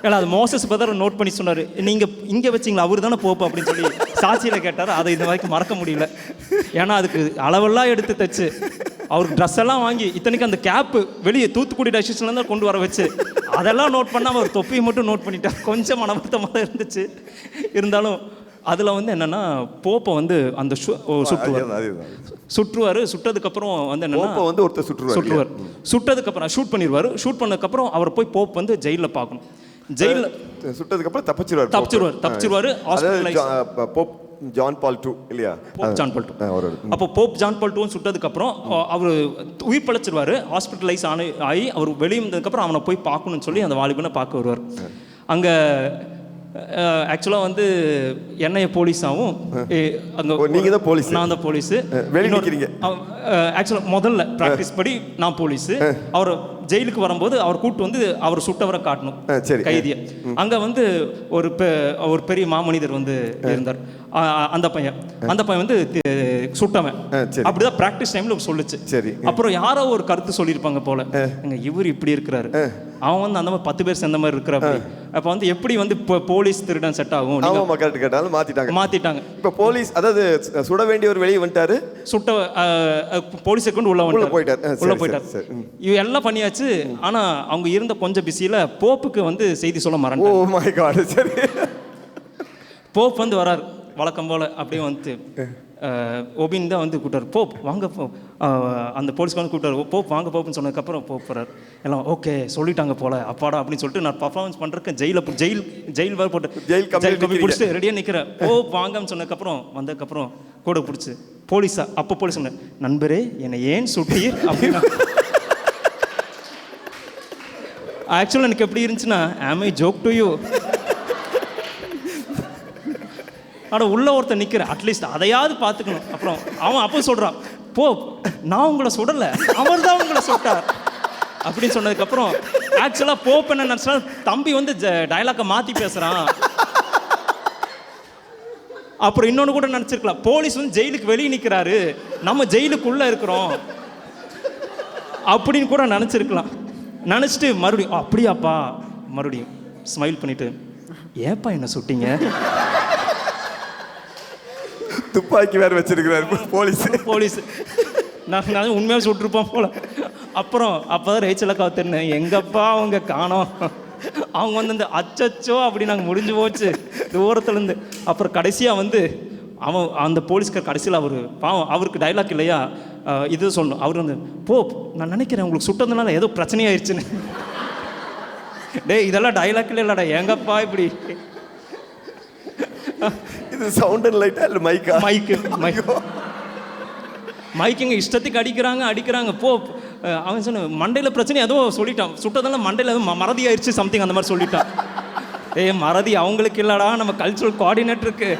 ஏன்னா அது மோசஸ் பதர் நோட் பண்ணி சொன்னார், நீங்கள் இங்கே வச்சிங்களா, அவர் தானே போப்பு அப்படின்னு சொல்லி சாட்சியில் கேட்டார். அதை இது வரைக்கும் மறக்க முடியல. ஏன்னா அதுக்கு அளவெல்லாம் எடுத்து தைச்சு அவருக்கு ட்ரெஸ் எல்லாம் வாங்கி, இத்தனைக்கு அந்த கேப்பு வெளியே தூத்துக்குடி டெசிஷன்ல தான் கொண்டு வர வச்சு அதெல்லாம் நோட் பண்ணாமல் அவர் தொப்பியை மட்டும் நோட் பண்ணிட்டார். கொஞ்சம் மனவர்த்தமாக இருந்துச்சு. இருந்தாலும் அதில் வந்து என்னென்னா போப்பை வந்து அந்த சுற்றுவார். சுட்டதுக்கப்புறம் வந்து என்னென்னா வந்து ஒருத்தர் சுற்றுவார். சுட்டதுக்கப்புறம் ஷூட் பண்ணிடுவார். ஷூட் பண்ணதுக்கப்புறம் அவர் போய் போப் வந்து ஜெயிலில் பார்க்கணும். ஜெயிலில் சுட்டதுக்கப்புறம் தப்பிச்சிருவார். போப் ஜான் பால் II இல்லையா? போப் ஜான் பால் II. அப்போ போப் ஜான் பால் II சுட்டதுக்கப்புறம் அவர் உயிர் பழச்சிருவார். ஹாஸ்பிட்டலைஸ் ஆகி அவர் வெளியே வந்ததுக்கப்புறம் அவனை போய் பார்க்கணும்னு சொல்லி அந்த வாலிபனை பார்க்க வருவார். அங்கே ஆக்சுவலாக வந்து என்னைய போலீஸாகவும் அங்கே நீங்கள் தான் போலீஸ், நான் தான் போலீஸு. ஆக்சுவலாக முதல்ல ப்ராக்டிஸ் படி நான் போலீஸு. அவர் ஜெயிலுக்கு வரும்போது அவர் கூப்பிட்டு வந்து அவர் சுட்டவரை காட்டணும், கைதியை. அங்கே வந்து ஒரு பெரிய மாமனிதர் வந்து இருந்தார். அந்த பையன் வந்து சுட்டவன். அப்படிதான் ப்ராக்டிஸ் டைம்ல சொல்லுச்சு. அப்புறம் யாரோ ஒரு கருத்து சொல்லியிருப்பாங்க போல, இவர் இப்படி இருக்கிறாரு, அவன் வந்து அந்த மாதிரி 10 பேர் சேர்ந்த மாதிரி இருக்கிறாரு. அப்போ வந்து எப்படி வந்து போலீஸ் திருடன் செட் ஆகும்? மாத்திட்டாங்க. இப்போ போலீஸ் அதாவது சுட வேண்டியவர் வெளியே வந்துட்டாரு, சுட்ட போலீஸை கொண்டு உள்ள போயிட்டார். இவ எல்லாம் பண்ணியாச்சு. ஆனா அவங்க இருந்த கொஞ்சம் பிஸியில போப்புக்கு வந்து செய்தி சொல்ல மறந்துட்டாங்க. போப் வந்து வராரு வழக்கம் போல. அப்படியே வந்து ஒபின் தான் வந்து கூப்பிட்டார், போப் வாங்க அந்த போலீஸ்க்கு வந்து கூப்பிட்டாரு, போப் வாங்க போப்புன்னு சொன்னதுக்கப்புறம் போப் வர்றார். எல்லாம் ஓகே சொல்லிட்டாங்க போல, அப்பாடா அப்படின்னு சொல்லிட்டு நான் பர்ஃபார்மன்ஸ் பண்ணுறேன். ஜெயில் வேறு போட்டு ஜெயில் கம்மி பிடிச்சிட்டு ரெடியாக நிற்கிறேன். போப் வாங்கன்னு சொன்னதுக்கப்புறம் வந்ததுக்கப்புறம் கூட பிடிச்சி போலீஸா. அப்போ போலீஸ் சொன்னேன், நண்பரே என்னை ஏன் சுட்டீர் அப்படின்னா. ஆக்சுவலாக எனக்கு எப்படி இருந்துச்சுன்னா, am I joke to you? ஆனால் உள்ள ஒருத்தர் நிற்கிறேன், அட்லீஸ்ட் அதையாவது பார்த்துக்கணும். அப்புறம் அவன் அப்போ சொல்கிறான், போ நான் உங்களை சுடலை, அவர் தான் உங்களை சுட்டார் அப்படின்னு சொன்னதுக்கப்புறம் ஆக்சுவலாக போப் என்ன நினச்சா, தம்பி வந்து டயலாக்கை மாற்றி பேசுகிறான். அப்புறம் இன்னொன்று கூட நினச்சிருக்கலாம், போலீஸ் வந்து ஜெயிலுக்கு வெளியே நிற்கிறாரு, நம்ம ஜெயிலுக்குள்ளே இருக்கிறோம் அப்படின்னு கூட நினச்சிருக்கலாம். நினச்சிட்டு மறுபடியும் அப்படியாப்பா மறுபடியும் ஸ்மைல் பண்ணிட்டு, ஏப்பா என்ன சுட்டீங்க? துப்பாக்கி வேறு வச்சிருக்கிறாரு போலீஸ். நான் உண்மையாக சுட்டிருப்போம் போல. அப்புறம் அப்போ தான் ரேச்சலுக்கு தெரிஞ்சேன், எங்கப்பா அவங்க காணோம். அவங்க வந்து இந்த அச்சச்சோ அப்படி நாங்கள் முடிஞ்சு போச்சு தூரத்துலேருந்து. அப்புறம் கடைசியாக வந்து அவன் அந்த போலீஸ்கார் கடைசியில் அவர் பாவம், அவருக்கு டைலாக் இல்லையா, இது சொல்லணும். அவர் வந்து போப் நான் நினைக்கிறேன் உங்களுக்கு சுட்டதுனால ஏதோ பிரச்சனையாயிருச்சுன்னு. இதெல்லாம் டைலாக் இல்லைடா, எங்கப்பா இப்படி. இது சவுண்ட் அண்ட் லைட்டா இல்லை மைக்குங்க இஷ்டத்துக்கு அடிக்கிறாங்க. போப் அவன் சொன்ன மண்டையில் பிரச்சனை ஏதோ சொல்லிட்டான், சுட்டதெல்லாம் மண்டையில் எதுவும் மறதி ஆயிடுச்சு சம்திங் அந்த மாதிரி சொல்லிட்டான். மறதி அவங்களுக்கு இல்லடா, நம்ம கல்ச்சுரல் கோஆர்டினேட்டருக்கு.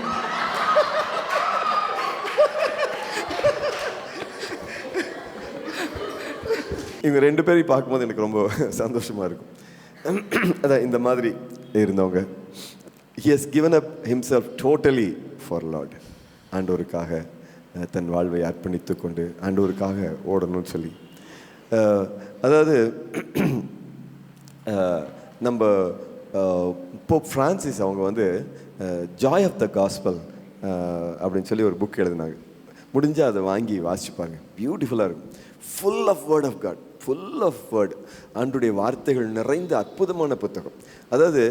இவங்க 2 பேரையும் பார்க்கும்போது எனக்கு ரொம்ப சந்தோஷமாக இருக்கும். அதான் இந்த மாதிரி இருந்தவங்க. he has given up himself totally for Lord. ஆண்டவருக்காக தன் வாழ்வை அர்ப்பணித்து கொண்டு ஆண்டவருக்காக ஓடணும்னு சொல்லி அதாவது நம்ம போப் ஃப்ரான்சிஸ் அவங்க வந்து ஜாய் ஆஃப் த காஸ்பல் அப்படின்னு சொல்லி ஒரு புக் எழுதினாங்க. முடிஞ்சால் அதை வாங்கி வாசிப்பாங்க. பியூட்டிஃபுல்லாக இருக்கும். Full of word of God, full of word. ஆண்டுடைய வார்த்தைகள் நிறைந்த அற்புதமான புத்தகம். அதாவது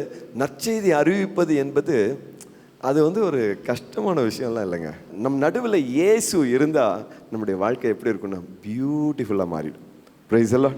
நற்செய்தி அறிவிப்பது என்பது அது வந்து ஒரு கஷ்டமான விஷயம்லாம் இல்லைங்க. நம் நடுவில் இயேசு இருந்தால் நம்முடைய வாழ்க்கை எப்படி இருக்குன்னா பியூட்டிஃபுல்லாக மாறிடும். பிரைஸ் எல்லாம்.